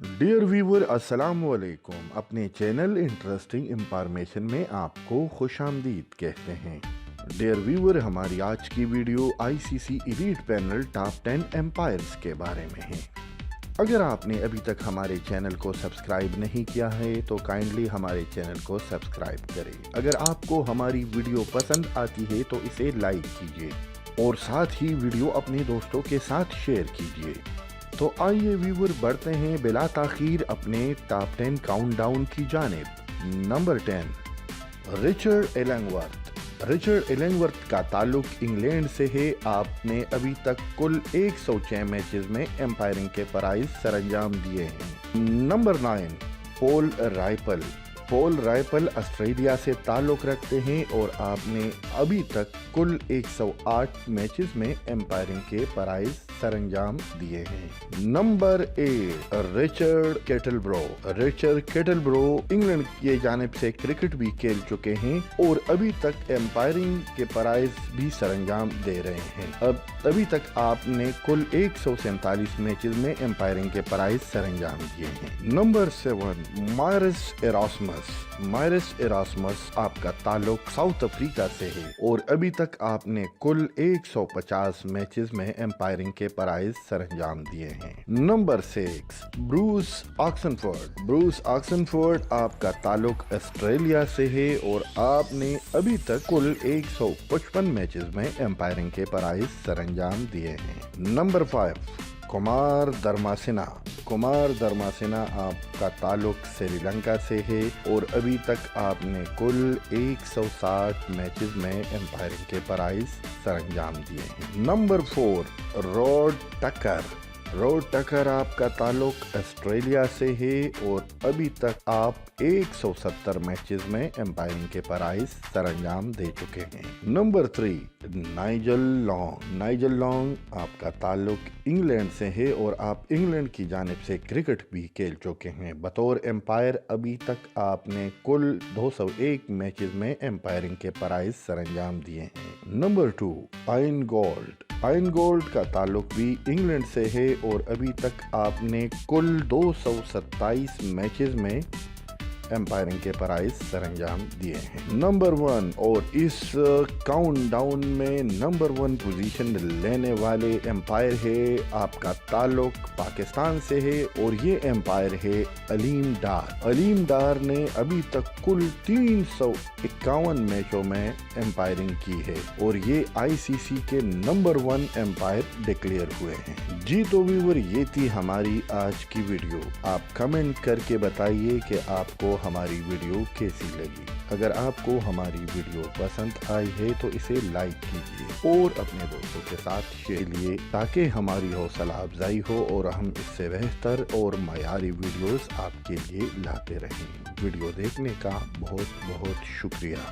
Dear viewer अस्सलाम वालेकुम। अपने चैनल इंटरेस्टिंग इंफॉर्मेशन में आपको खुशामदीद कहते हैं। डियर व्यूवर, हमारी आज की video ICC elite panel top 10 umpires के बारे में है। अगर आपने अभी तक हमारे चैनल को सब्सक्राइब नहीं किया है तो काइंडली हमारे चैनल को सब्सक्राइब करें। अगर आपको हमारी वीडियो पसंद आती है तो इसे लाइक कीजिए और साथ ही वीडियो अपने दोस्तों के साथ शेयर कीजिए। तो आइए व्यूवर, बढ़ते हैं बिला ताखीर अपने टॉप 10 काउंटडाउन की जानिब। Number 10, Richard Illingworth. Richard Illingworth का ताल्लुक इंग्लैंड से है। आपने अभी तक कुल 106 मैचेस में एम्पायरिंग के फराइज सरंजाम दिए हैं। Number 9, Paul Reiffel. Paul Reiffel Australia से ताल्लुक रखते हैं और आपने अभी तक कुल 108 मैचेस में एम्पायरिंग के फराइज सरंजाम दिए हैं। Number 8, Richard Kettleborough. Richard Kettleborough England की जानिब से क्रिकेट भी खेल चुके हैं और अभी तक एम्पायरिंग के फराइज भी सरंजाम दे रहे हैं। अब अभी तक आपने कुल 147 मैचेस में एम्पायरिंग के फराइज सरंजाम दिए हैं। Number 7, Marais Erasmus. Marais Erasmus आपका ताल्लुक साउथ अफ्रीका से है और अभी तक आपने कुल 150 मैचेस में एम्पायरिंग के फराइज सरंजाम दिए हैं। Number 6, Bruce Oxenford. Bruce Oxenford आपका ताल्लुक ऑस्ट्रेलिया से है और आपने अभी तक कुल 155 मैचेस में एम्पायरिंग के फराइज सरंजाम दिए हैं। नंबर 5, कुमार धर्मासेना। कुमार धर्मासेना आपका ताल्लुक श्रीलंका से है और अभी तक आपने कुल 160 मैचेस में एम्पायरिंग के फराइज सरंजाम दिए हैं। Number 4, Rod Tucker. Rod Tucker आपका ताल्लुक ऑस्ट्रेलिया से है और अभी तक आप 170 मैचेस में एम्पायरिंग के फराइज सरंजाम दे चुके हैं। Number 3, Nigel long. Nigel long आपका ताल्लुक इंग्लैंड से है और आप इंग्लैंड की जानिब से क्रिकेट भी खेल चुके हैं। बतौर एम्पायर अभी तक आपने कुल 201 मैचेस में एम्पायरिंग के फराइज सरंजाम दिए हैं। नंबर 2, आइन गोल्ड। आइन गोल्ड का ताल्लुक भी इंग्लैंड से है और अभी तक आपने कुल 227 मैचेस में एम्पायरिंग के फराइज सरंजाम दिए हैं। नंबर 1 और इस काउंटडाउन में नंबर 1 पोजीशन लेने वाले एम्पायर है, आपका ताल्लुक पाकिस्तान से है और ये एम्पायर है अलीम डार। अलीम डार ने अभी तक कुल 351 मैचों में एम्पायरिंग की है और ये आईसीसी के नंबर 1 एम्पायर डिक्लेयर हुए हैं। जी तो व्यूअर, ये थी हमारी आज की वीडियो। आप कमेंट करके बताइए कि आपको हमारी वीडियो कैसी लगी। अगर आपको हमारी वीडियो पसंद आई है तो इसे लाइक कीजिए और अपने दोस्तों के साथ शेयर कीजिए ताकि हमारी हौसला अफजाई हो और हम इससे बेहतर और मयारी वीडियोस आपके लिए लाते रहें। वीडियो देखने का बहुत बहुत शुक्रिया।